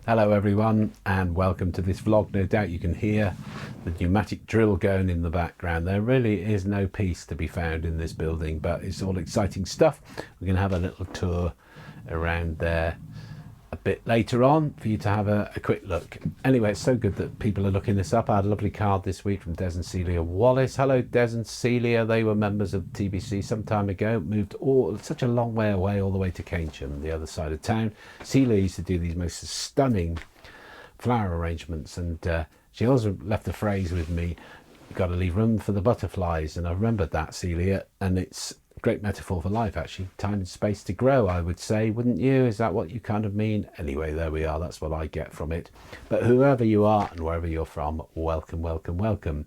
Hello everyone and welcome to this vlog. No doubt you can hear the pneumatic drill going in the background. There really is no peace to be found in this building, but it's all exciting stuff. We're going to have a little tour around there a bit later on for you to have a quick look. Anyway, it's so good that people are looking this up. I had a lovely card this week from Des and Celia Wallace. Hello Des and Celia, they were members of TBC some time ago, moved such a long way away, all the way to Keynsham, the other side of town. Celia used to do these most stunning flower arrangements, and she also left a phrase with me: you've got to leave room for the butterflies. And I remembered that, Celia, and it's great metaphor for life, actually. Time and space to grow, I would say, wouldn't you? Is that what you kind of mean? Anyway, there we are. That's what I get from it. But whoever you are and wherever you're from, welcome, welcome, welcome.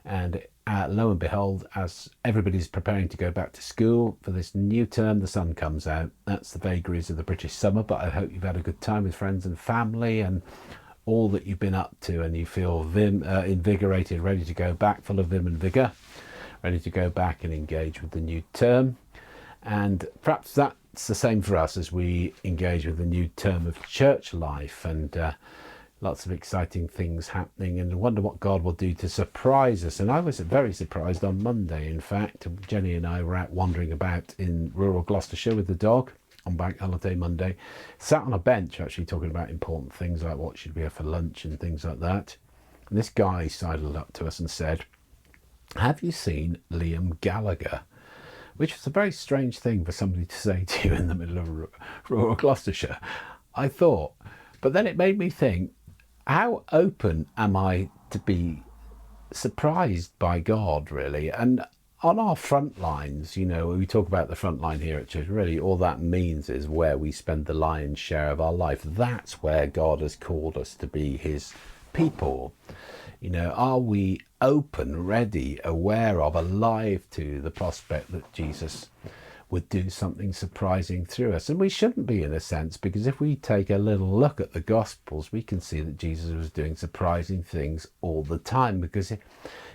And lo and behold, as everybody's preparing to go back to school for this new term, the sun comes out. That's the vagaries of the British summer, but I hope you've had a good time with friends and family and all that you've been up to, and you feel invigorated, ready to go back, full of vim and vigour, ready to go back and engage with the new term. And perhaps that's the same for us as we engage with the new term of church life, and lots of exciting things happening, and I wonder what God will do to surprise us. And I was very surprised on Monday. In fact, Jenny and I were out wandering about in rural Gloucestershire with the dog on Bank Holiday Monday, sat on a bench actually talking about important things like what should we have for lunch and things like that. And this guy sidled up to us and said, "Have you seen Liam Gallagher?" Which was a very strange thing for somebody to say to you in the middle of rural Gloucestershire, I thought. But then it made me think, how open am I to be surprised by God, really? And on our front lines, you know, when we talk about the front line here at church, really all that means is where we spend the lion's share of our life. That's where God has called us to be his people. You know, are we open, ready, aware of, alive to the prospect that Jesus would do something surprising through us? And we shouldn't be, in a sense, because if we take a little look at the Gospels, we can see that Jesus was doing surprising things all the time. Because,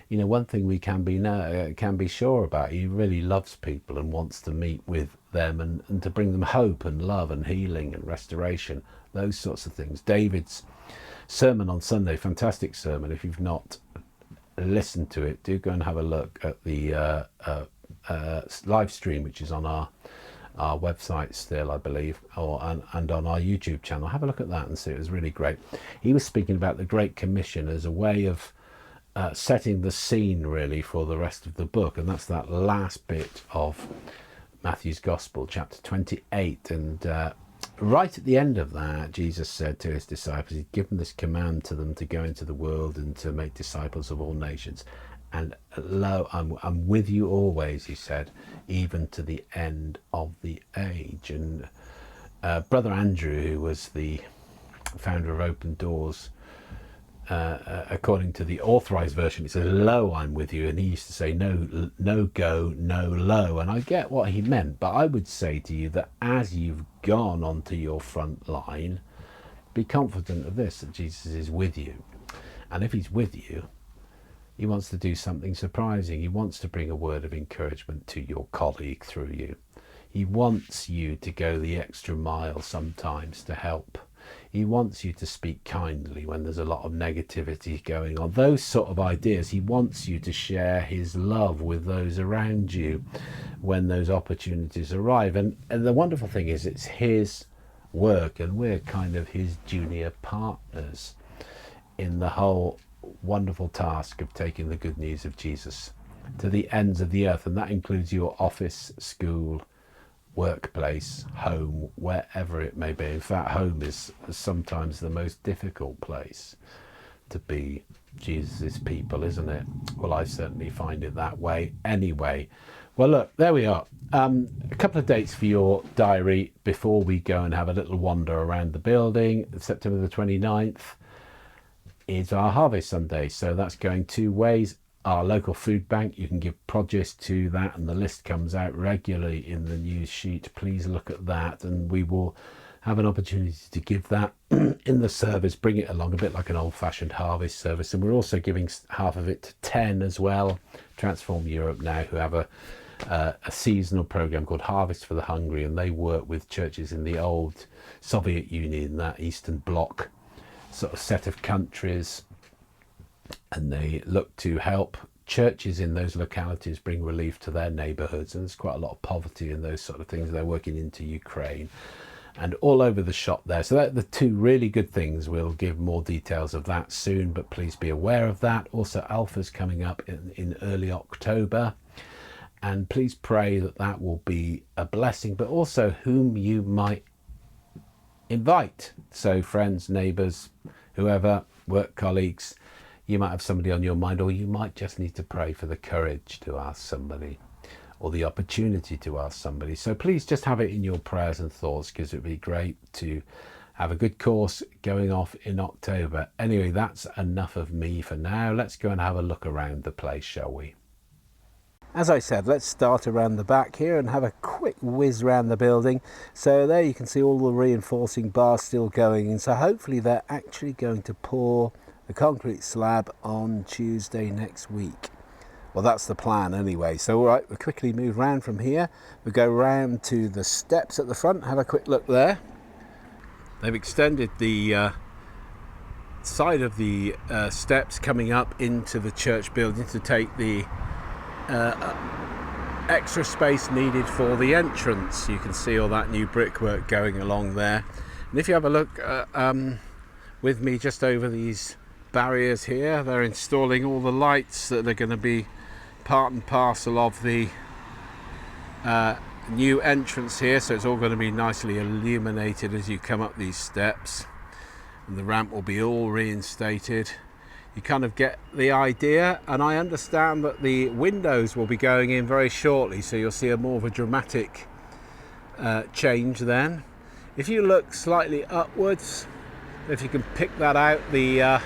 you know, one thing we can be sure about, he really loves people and wants to meet with them and to bring them hope and love and healing and restoration, those sorts of things. David's sermon on Sunday, fantastic sermon. If you've not listened to it, do go and have a look at the live stream, which is on our website still, I believe, and on our YouTube channel. Have a look at that and see. It was really great. He was speaking about the Great Commission as a way of setting the scene, really, for the rest of the book, and that's that last bit of Matthew's Gospel, chapter 28. And right at the end of that, Jesus said to his disciples, he'd given this command to them to go into the world and to make disciples of all nations. And lo, I'm with you always, he said, even to the end of the age. And Brother Andrew, who was the founder of Open Doors, according to the authorized version, it says, "Lo, I'm with you." And he used to say, no, no go, no lo. And I get what he meant, but I would say to you that as you've gone onto your front line, be confident of this, that Jesus is with you. And if he's with you, he wants to do something surprising. He wants to bring a word of encouragement to your colleague through you. He wants you to go the extra mile sometimes to help. He wants you to speak kindly when there's a lot of negativity going on. Those sort of ideas. He wants you to share his love with those around you when those opportunities arrive. And the wonderful thing is, it's his work, and we're kind of his junior partners in the whole wonderful task of taking the good news of Jesus to the ends of the earth. And that includes your office, school, workplace, home, wherever it may be. In fact, home is sometimes the most difficult place to be Jesus's people, isn't it? Well, I certainly find it that way anyway. Well, look, there we are. A couple of dates for your diary before we go and have a little wander around the building. September the 29th is our Harvest Sunday, so that's going two ways. Our local food bank, you can give produce to that, and the list comes out regularly in the news sheet. Please look at that, and we will have an opportunity to give that in the service, bring it along, a bit like an old-fashioned harvest service. And we're also giving half of it to 10 as well, Transform Europe Now, who have a seasonal program called Harvest for the Hungry, and they work with churches in the old Soviet Union, that Eastern Bloc, sort of set of countries, and they look to help churches in those localities bring relief to their neighborhoods. And there's quite a lot of poverty and those sort of things. They're working into Ukraine and all over the shop there. So that the two really good things. We'll give more details of that soon, but please be aware of that. Also, Alpha's coming up in early October, and please pray that that will be a blessing, but also whom you might invite. So friends, neighbors, whoever, work colleagues, you might have somebody on your mind, or you might just need to pray for the courage to ask somebody, or the opportunity to ask somebody. So please just have it in your prayers and thoughts, because it would be great to have a good course going off in October. Anyway, that's enough of me for now. Let's go and have a look around the place, shall we? As I said, let's start around the back here and have a quick whiz around the building. So there you can see all the reinforcing bars still going in. So hopefully they're actually going to pour the concrete slab on Tuesday next week. Well, that's the plan anyway. So all right, we'll quickly move round from here. We'll go round to the steps at the front, have a quick look there. They've extended the side of the steps coming up into the church building to take the extra space needed for the entrance. You can see all that new brickwork going along there. And if you have a look with me just over these barriers here, they're installing all the lights that are going to be part and parcel of the new entrance here. So it's all going to be nicely illuminated as you come up these steps, and the ramp will be all reinstated. You kind of get the idea, and I understand that the windows will be going in very shortly, so you'll see a more of a dramatic change then. If you look slightly upwards, if you can pick that out, the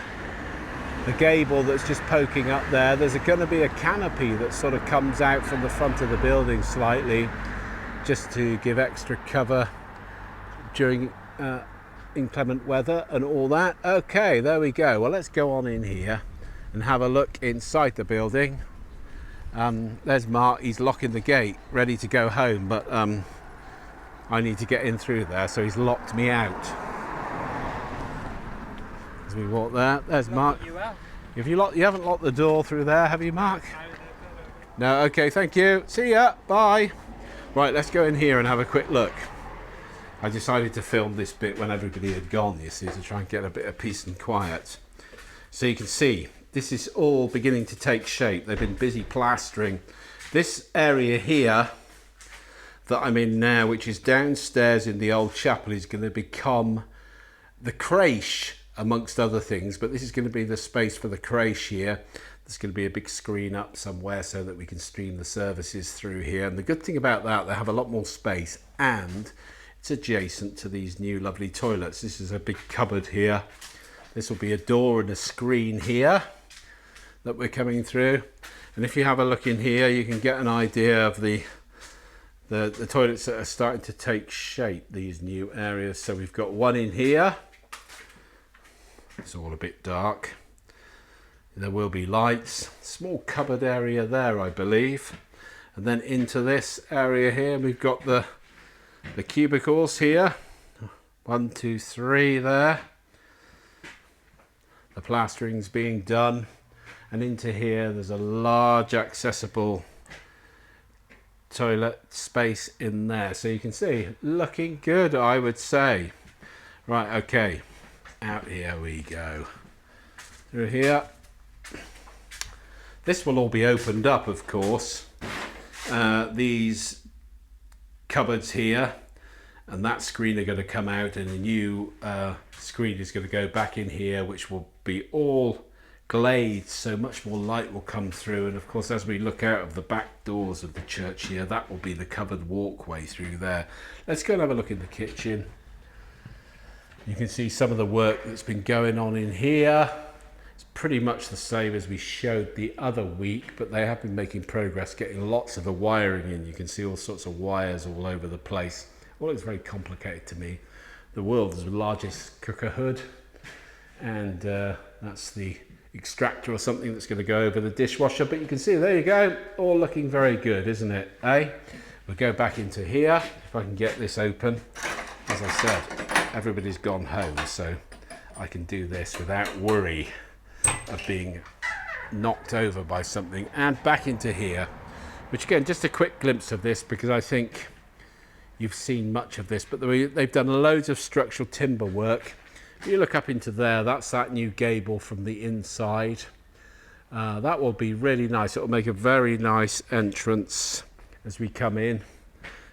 gable that's just poking up there, there's going to be a canopy that sort of comes out from the front of the building slightly, just to give extra cover during inclement weather and all that. Okay, there we go. Well, let's go on in here and have a look inside the building. There's Mark, he's locking the gate, ready to go home, but I need to get in through there, so he's locked me out. As we walk there, there's Mark. If you haven't locked the door through there, have you, Mark? No, okay, thank you. See ya, bye. Right, let's go in here and have a quick look. I decided to film this bit when everybody had gone, you see, to try and get a bit of peace and quiet. So you can see, this is all beginning to take shape. They've been busy plastering. This area here that I'm in now, which is downstairs in the old chapel, is going to become the creche, amongst other things, but this is going to be the space for the creche here. There's going to be a big screen up somewhere so that we can stream the services through here. And the good thing about that, they have a lot more space, and it's adjacent to these new lovely toilets. This is a big cupboard here. This will be a door and a screen here that we're coming through. And if you have a look in here, you can get an idea of the toilets that are starting to take shape, these new areas. So we've got one in here. It's all a bit dark. There will be lights. Small cupboard area there, I believe. And then into this area here, we've got the cubicles here. 1, 2, 3 there. The plastering's being done. And into here, there's a large accessible toilet space in there. So you can see, looking good, I would say. Right, okay. Out here we go. Through here. This will all be opened up, of course. These cupboards here and that screen are going to come out, and a new screen is going to go back in here, which will be all glazed, so much more light will come through. And of course, as we look out of the back doors of the church here, that will be the covered walkway through there. Let's go and have a look in the kitchen. You can see some of the work that's been going on in here. It's pretty much the same as we showed the other week, but they have been making progress getting lots of the wiring in. You can see all sorts of wires all over the place. Well, it's very complicated to me. The world's largest cooker hood, and that's the extractor or something that's going to go over the dishwasher. But you can see, there you go, all looking very good, isn't it? We'll go back into here, if I can get this open. As I said, everybody's gone home, so I can do this without worry of being knocked over by something. And back into here, which again, just a quick glimpse of this, because I think you've seen much of this, but they've done loads of structural timber work. If you look up into there, that's that new gable from the inside. That will be really nice. It will make a very nice entrance as we come in.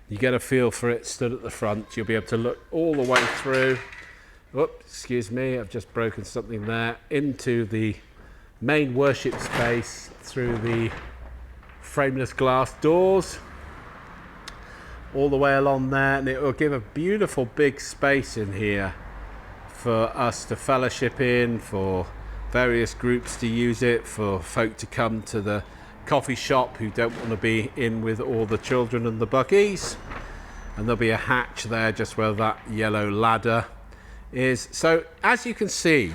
You get a feel for it stood at the front. You'll be able to look all the way through. Oops, excuse me, I've just broken something there. Into the main worship space through the frameless glass doors. All the way along there, and it will give a beautiful big space in here for us to fellowship in, for various groups to use it, for folk to come to the coffee shop who don't want to be in with all the children and the buggies. And there'll be a hatch there just where that yellow ladder is. So as you can see,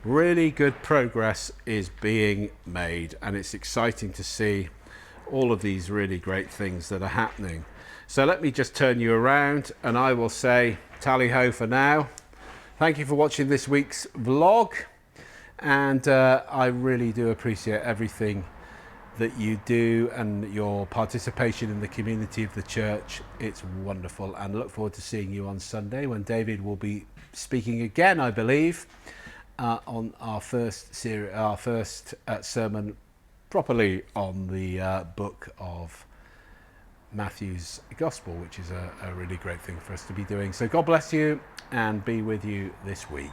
really good progress is being made, and it's exciting to see all of these really great things that are happening. So let me just turn you around and I will say tally ho for now. Thank you for watching this week's vlog, and I really do appreciate everything that you do and your participation in the community of the church. It's wonderful, and look forward to seeing you on Sunday when David will be speaking again, I believe, on our first sermon properly on the book of Matthew's Gospel, which is a really great thing for us to be doing. So God bless you and be with you this week.